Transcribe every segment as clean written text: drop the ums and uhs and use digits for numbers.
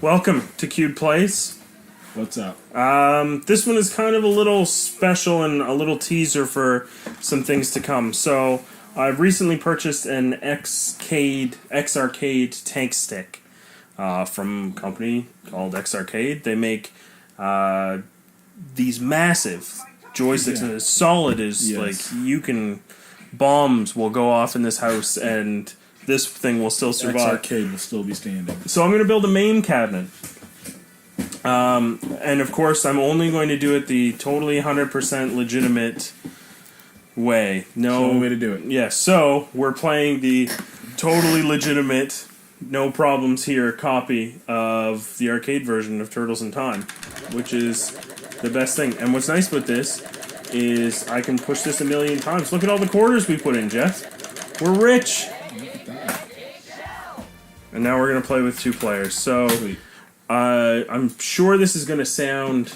Welcome to Cute Place. What's up? This one is kind of a little special and a little teaser for some things to come. So, I've recently purchased an X-Arcade tank stick from a company called X-Arcade. They make these massive joysticks, and as solid as like you can. Bombs will go off in this house, and this thing will still survive. X-Arcade will still be standing. So I'm going to build a MAME cabinet. And of course, I'm only going to do it the totally 100% legitimate way. No way to do it. Yeah, so we're playing the totally legitimate, no problems here copy of the arcade version of Turtles in Time, which is the best thing. And what's nice about this is I can push this a million times. Look at all the quarters we put in, Geff. We're rich. And now we're going to play with 2 players. So, I'm sure this is going to sound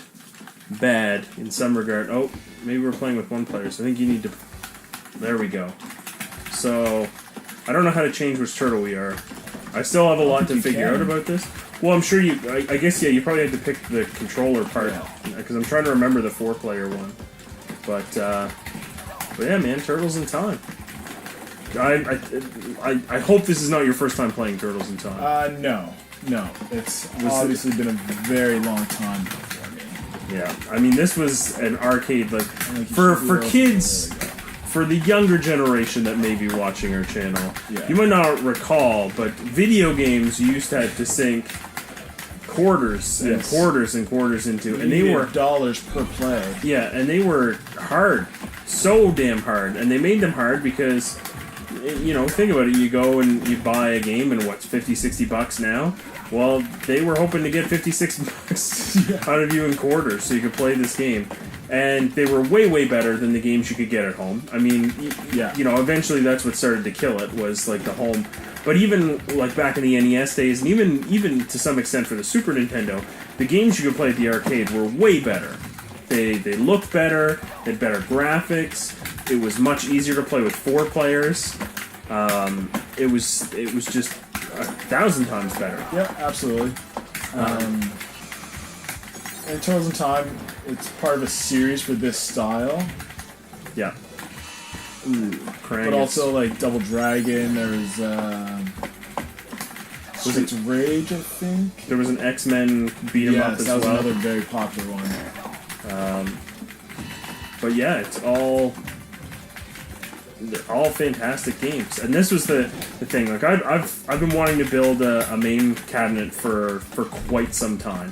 bad in some regard. Oh, maybe we're playing with 1 player, so I think you need to... There we go. So, I don't know how to change which turtle we are. I still have a lot to figure out about this. Well, I'm sure you... I guess, yeah, you probably had to pick the controller part, because I'm trying to remember the 4-player one. But yeah, man, Turtles in Time. I hope this is not your first time playing Turtles in Time. No. It's obviously been a very long time for me. Yeah, I mean, this was an arcade, like for kids, for the younger generation that may be watching our channel. Yeah. You might not recall, but video games used to have to sink quarters and quarters and quarters into, and they were dollars per play. Yeah, and they were hard, so damn hard, and they made them hard because, you know, think about it. You go and you buy a game, and what's $50-$60 now? Well, they were hoping to get $56 out of you in quarters so you could play this game. And they were way better than the games you could get at home. I mean, you know, eventually that's what started to kill it, was like the home. But even like back in the NES days, and even to some extent for the Super Nintendo, the games you could play at the arcade were way better. They looked better, they had better graphics. It was much easier to play with 4 players. It was just 1,000 times better. Yeah, absolutely. And Turtles in Time, it's part of a series for this style. Yeah. Ooh, Krang. But also like Double Dragon. There was Streets of Rage, I think. There was an X-Men beat 'em up as well. That was another very popular one. But yeah, they're all fantastic games. And this was the thing. Like I've been wanting to build a MAME cabinet for quite some time.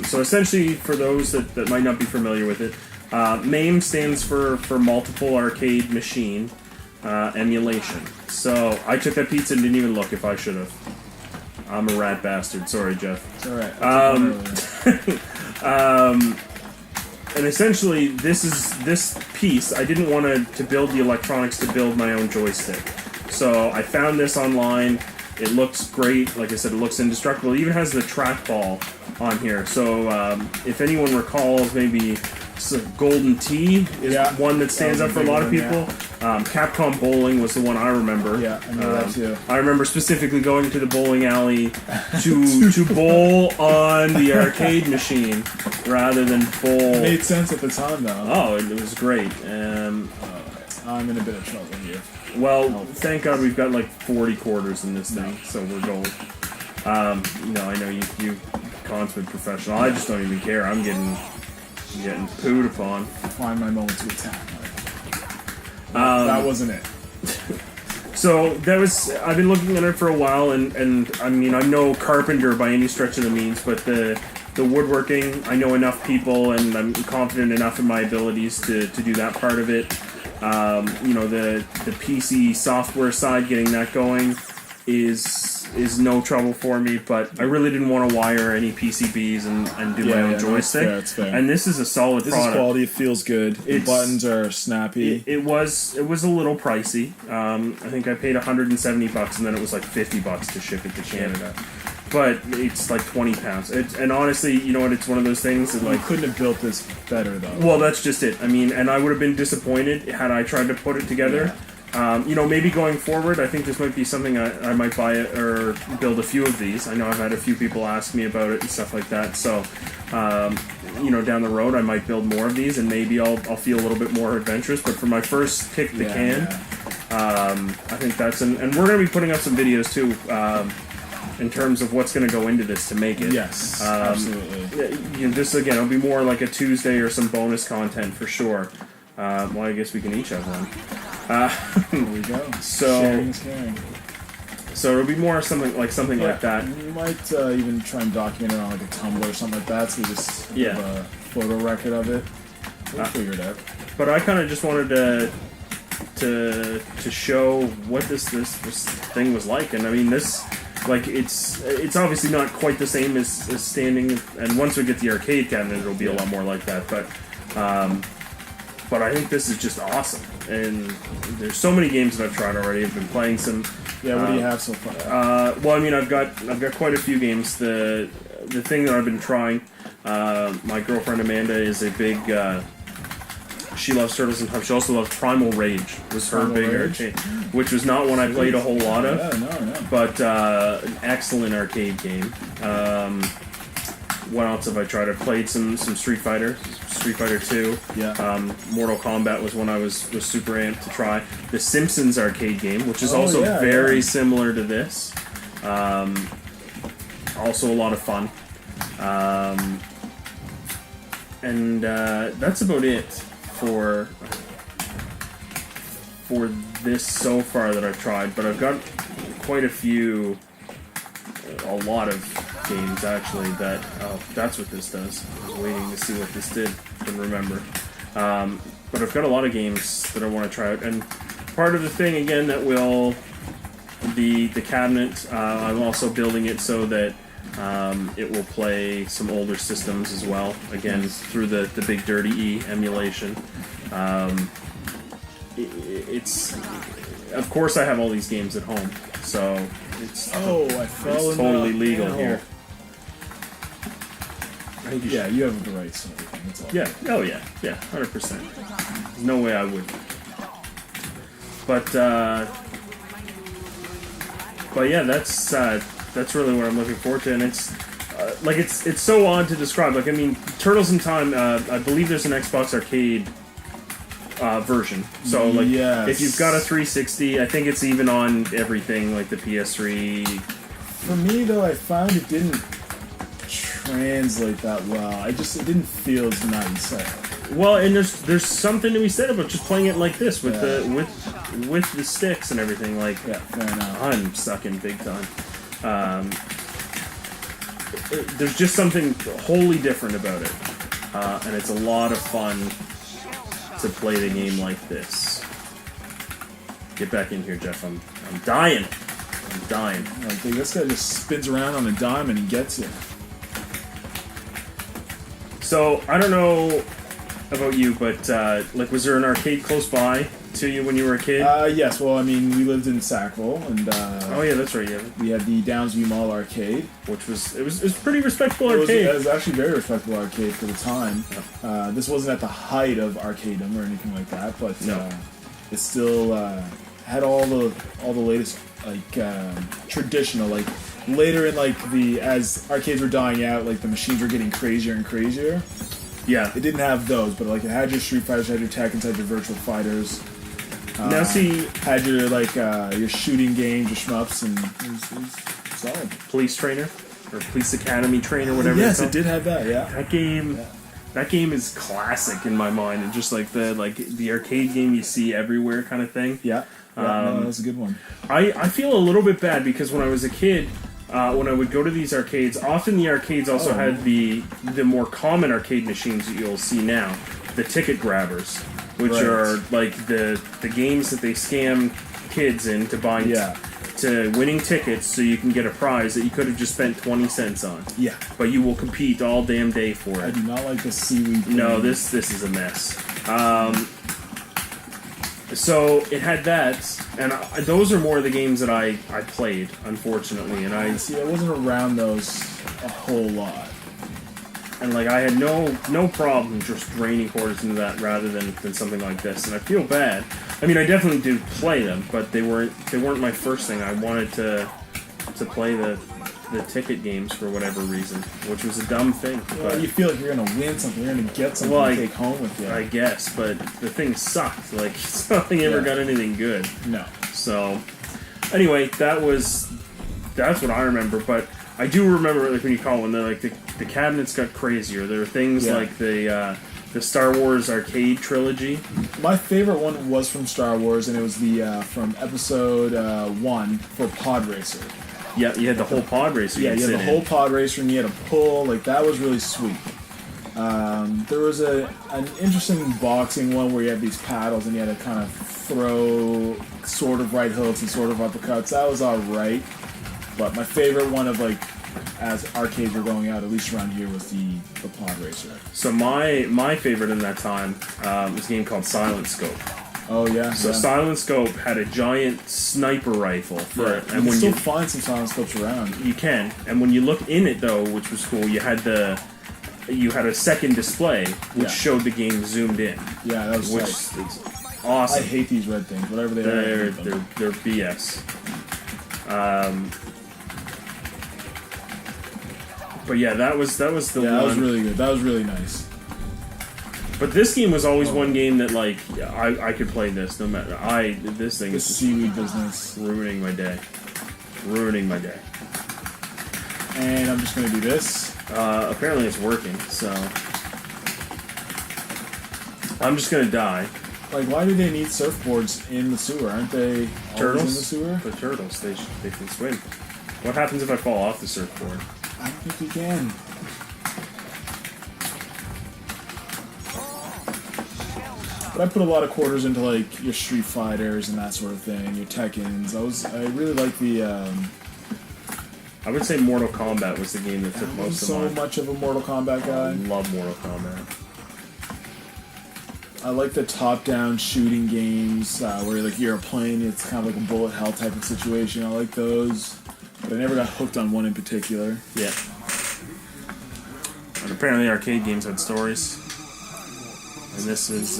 So essentially, for those that might not be familiar with it, MAME stands for multiple arcade machine emulation. So I took that pizza and didn't even look if I should have. I'm a rat bastard. Sorry, Geff. It's alright. And essentially, this piece, I didn't want to build the electronics to build my own joystick. So I found this online. It looks great. Like I said, it looks indestructible. It even has the trackball on here. So if anyone recalls, maybe Golden Tee is one that stands up for a lot of people. Capcom Bowling was the one I remember. Yeah, I know that too. I remember specifically going to the bowling alley to bowl on the arcade machine rather than bowl. It made sense at the time, though. Oh, it was great. I'm in a bit of trouble here. Well, thank God we've got like 40 quarters in this thing, so we're gold. I know you consummate professional. I just don't even care. I'm getting pooed upon. Find my moment to attack. That wasn't it. So I've been looking at it for a while, and I mean, I'm no carpenter by any stretch of the means, but the woodworking, I know enough people, and I'm confident enough in my abilities to do that part of it. The PC software side, getting that going is no trouble for me, but I really didn't want to wire any PCBs and do my own joystick. It's fair. And this is a solid product. This is quality. It feels good. The buttons are snappy. It was a little pricey. I think I paid $170, and then it was like $50 to ship it to Canada. But it's like 20 pounds. And honestly, you know what? It's one of those things that, like, you couldn't have built this better, though. Well, that's just it. I mean, and I would have been disappointed had I tried to put it together. Maybe going forward, I think this might be something I might buy it or build a few of these. I know I've had a few people ask me about it and stuff like that. So, down the road, I might build more of these, and maybe I'll feel a little bit more adventurous. But for my first kick the can, I think that's and we're going to be putting up some videos too. In terms of what's going to go into this to make it. Yes, absolutely. This, again, it'll be more like a Tuesday or some bonus content for sure. Well, I guess we can each have one. There we go. So, sharing is caring. So it'll be more something like that. We might even try and document it on like a Tumblr or something like that, so we just have a photo record of it. We'll figure it out. But I kind of just wanted to show what this thing was like, and I mean this. Like, it's obviously not quite the same as standing, and once we get the arcade cabinet, it'll be a lot more like that, but I think this is just awesome, and there's so many games that I've tried already. I've been playing some. Yeah, what do you have so far? Well, I mean, I've got quite a few games. The thing that I've been trying, my girlfriend Amanda is a big, she loves Turtles in Time. She also loves Primal Rage, was her big arcade, which was not one I played a whole lot of, but an excellent arcade game. What else have I tried? I've played some Street Fighter 2. Mortal Kombat was one I was super amped to try. The Simpsons arcade game, which is also very similar to this. Also a lot of fun. And that's about it for this so far that I've tried, but I've got quite a lot of games actually that, that's what this does. I was waiting to see what this did, couldn't remember. But I've got a lot of games that I want to try out, and part of the thing again that the cabinet, I'm also building it so that it will play some older systems as well, again through the Big Dirty E emulation. It's of course I have all these games at home, so it's totally legal here. Yeah, you have the rights and everything. It's all yeah. Oh yeah. 100%. There's no way I wouldn't. But yeah, that's really what I'm looking forward to, and it's so odd to describe. Like, I mean, Turtles in Time. I believe there's an Xbox Arcade version. So like, if you've got a 360, I think it's even on everything like the PS3. For me though, I found it didn't translate that well. It didn't feel as nice. Well, and there's something to be said about just playing it like this with the sticks and everything. Like, fair enough. I'm sucking big time. There's just something wholly different about it, and it's a lot of fun to play the game like this. Get back in here, Geff. I'm dying. I'm dying. Like, this guy just spins around on a dime and he gets you. So I don't know about you, but was there an arcade close by to you when you were a kid? Yes. Well, I mean, we lived in Sackville, and oh yeah, that's right. Yeah, we had the Downsview Mall arcade, which was pretty respectable arcade. It was actually very respectable arcade for the time. Yeah. This wasn't at the height of arcadedom or anything like that, but it still had all the latest traditional later in as arcades were dying out, the machines were getting crazier and crazier. Yeah, it didn't have those, but it had your Street Fighters, had your Tekkens, had your Virtual Fighters. Now see, had your your shooting games, your shmups, and it was solid. Police Trainer or Police Academy Trainer, whatever. Yes, it did have that. Yeah, that game. Yeah. That game is classic in my mind, and just the arcade game you see everywhere kind of thing. Yeah, no, that's a good one. I feel a little bit bad because when I was a kid, when I would go to these arcades, often the arcades also had the more common arcade machines that you'll see now, the ticket grabbers, which are the games that they scam kids into buying to winning tickets so you can get a prize that you could have just spent 20 cents on. Yeah. But you will compete all damn day for it. I do not like the seaweed. No, this is a mess. So it had that, and those are more of the games that I played, unfortunately. And I wasn't around those a whole lot. And I had no problem just draining quarters into that rather than something like this. And I feel bad. I mean, I definitely do play them, but they weren't my first thing. I wanted to play the ticket games for whatever reason, which was a dumb thing. Well, but you feel like you're gonna win something, you're gonna get something to take home with you. I guess, but the thing sucked. Like, it's not like I ever got anything good. No. So, anyway, that's what I remember. But I do remember, like, when you call it, when the cabinets got crazier. There were things like the Star Wars arcade trilogy. My favorite one was from Star Wars, and it was the from Episode 1 for Pod Racer. Yeah, you had the whole pod racer. Yeah, you had the whole pod racer, and you had a pull. Like, that was really sweet. There was an interesting boxing one where you had these paddles, and you had to kind of throw sort of right hooks and sort of uppercuts. That was alright. But my favorite one of, like, as arcades were going out, at least around here, was the pod racer. So my favorite in that time was a game called Silent Scope. Oh yeah. So Silent Scope had a giant sniper rifle for it, and when you find some Silent Scopes around, you can. And when you look in it, though, which was cool, you had a second display which showed the game zoomed in. Yeah, that was is awesome. I hate these red things, whatever they are. They're BS. But yeah, that was the one. That was really good. That was really nice. But this game was always one game that, like, I could play this no matter. This thing is seaweed business ruining my day. And I'm just gonna do this. Apparently it's working, so I'm just gonna die. Like, why do they need surfboards in the sewer? Aren't they turtles in the sewer? They're turtles. They can swim. What happens if I fall off the surfboard? I don't think you can. But I put a lot of quarters into, like, your Street Fighters and that sort of thing, your Tekkens. I really like the. I would say Mortal Kombat was the game that took most of mine. So much of a Mortal Kombat guy. I love Mortal Kombat. I like the top-down shooting games where, like, you're a plane. It's kind of like a bullet hell type of situation. I like those, but I never got hooked on one in particular. Yeah. And apparently, arcade games had stories, and this is.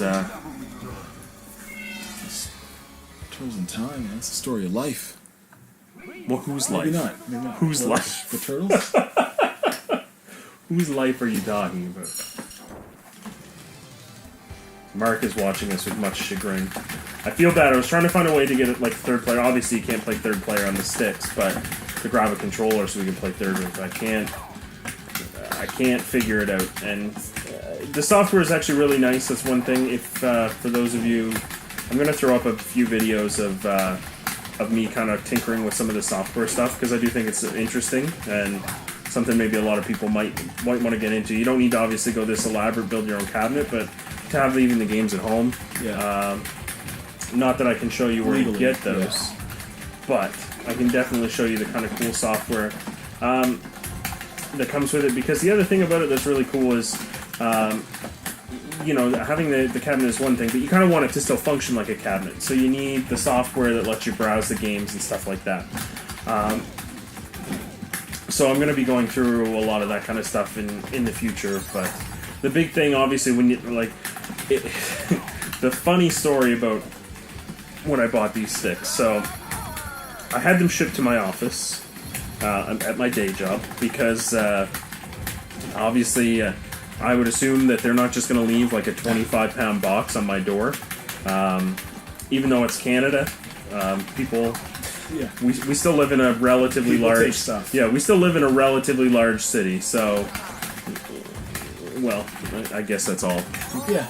Turtles in Time, man. That's the story of life. Well, whose Maybe life? Maybe not. Whose life? The turtles? Whose life are you talking about? Mark is watching this with much chagrin. I feel bad. I was trying to find a way to get it like third player. Obviously, you can't play third player on the sticks, but to grab a controller so we can play third with. I can't figure it out. And the software is actually really nice. That's one thing. If for those of you, I'm going to throw up a few videos of me kind of tinkering with some of the software stuff because I do think it's interesting and something maybe a lot of people might want to get into. You don't need to obviously go this elaborate, build your own cabinet, but to have even the games at home. Yeah. Not that I can show you where you get those, but I can definitely show you the kind of cool software that comes with it. Because the other thing about it that's really cool is, having the cabinet is one thing, but you kind of want it to still function like a cabinet. So you need the software that lets you browse the games and stuff like that. So I'm going to be going through a lot of that kind of stuff in the future. But the big thing, obviously, when you the funny story about when I bought these sticks. So I had them shipped to my office at my day job because obviously I would assume that they're not just going to leave like a 25-pound box on my door. Even though it's Canada, people... Yeah. We still live in a relatively large... stuff. Yeah, we still live in a relatively large city, so... Well, I guess that's all. Yeah.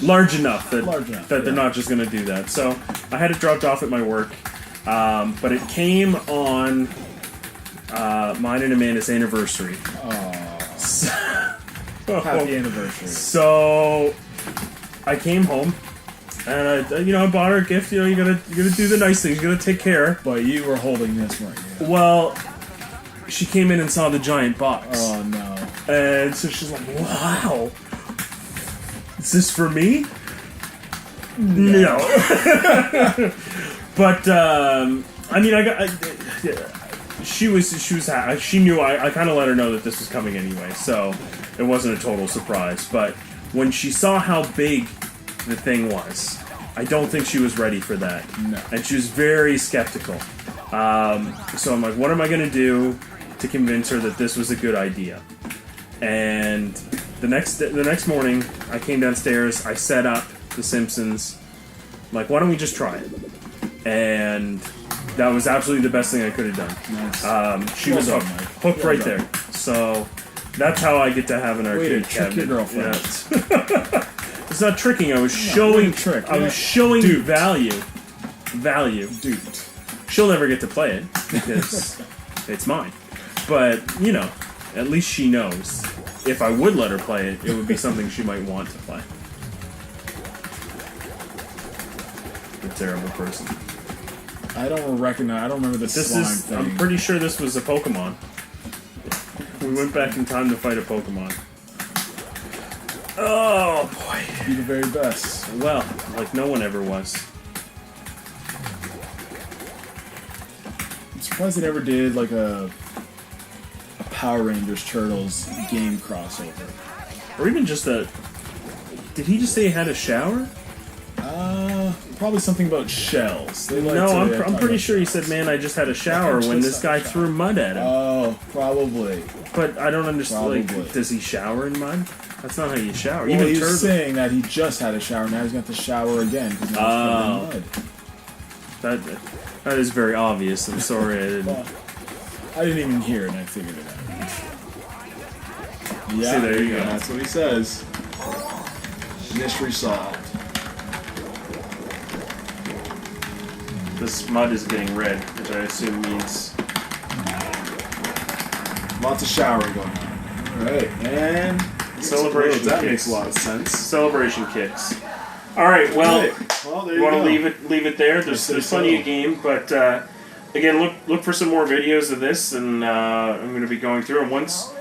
Large enough that they're not just going to do that. So I had it dropped off at my work, but it came on mine and Amanda's anniversary. Happy anniversary. So I came home and I bought her a gift. You gotta do the nice things. You gotta take care. But you were holding this one. Yeah. Well, she came in and saw the giant box. Oh no. And so she's like, "Wow, is this for me?" No. But she knew I kind of let her know that this was coming anyway, so it wasn't a total surprise. But when she saw how big the thing was, I don't think she was ready for that. No. And she was very skeptical. So I'm like, what am I going to do to convince her that this was a good idea? And the next morning, I came downstairs, I set up The Simpsons. I'm like, why don't we just try it? And that was absolutely the best thing I could have done. Nice. She was hooked right there. So that's how I get to have an arcade trick your cabinet. girlfriend. Yeah. It's not tricking. I was showing. trick. I was showing value. Value. Dude. She'll never get to play it because it's mine. But you know, at least she knows. If I would let her play it, it would be something she might want to play. A terrible person. I don't remember the slime thing. I'm pretty sure this was a Pokemon. We went back in time to fight a Pokemon. Oh boy. Be the very best. Well, like no one ever was. I'm surprised they never did like a Power Rangers Turtles game crossover. Or even just a... Did he just say he had a shower? Probably something about shells. I'm pretty sure he said, man, I just had a shower when this guy threw mud at him. Oh, probably. But I don't understand, Probably. like, does he shower in mud? That's not how you shower. Well, Even he was turtles. saying that he just had a shower, now he's got to shower again because now he's covered in mud. That is very obvious. I'm sorry I didn't... Well, I didn't even hear it and I figured it out. Yeah, See, there you go. That's what he says. Mystery solved. This mud is getting red, which I assume means... Lots of showering going on. Alright, and... Celebration That kicks. makes a lot of sense. Celebration kicks. Alright, well... Well, there You you want go. to leave it there? There's plenty of game, but again, look for some more videos of this, and I'm going to be going through. And once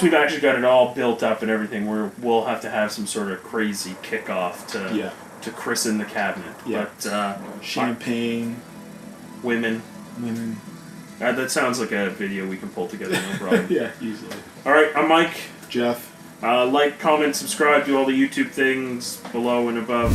we've actually got it all built up and everything, we'll have to have some sort of crazy kickoff to christen the cabinet. Yeah. But Champagne. women. That sounds like a video we can pull together. No problem. Yeah, easily. All right, I'm Mike. Geff. Like, comment, subscribe, do all the YouTube things below and above.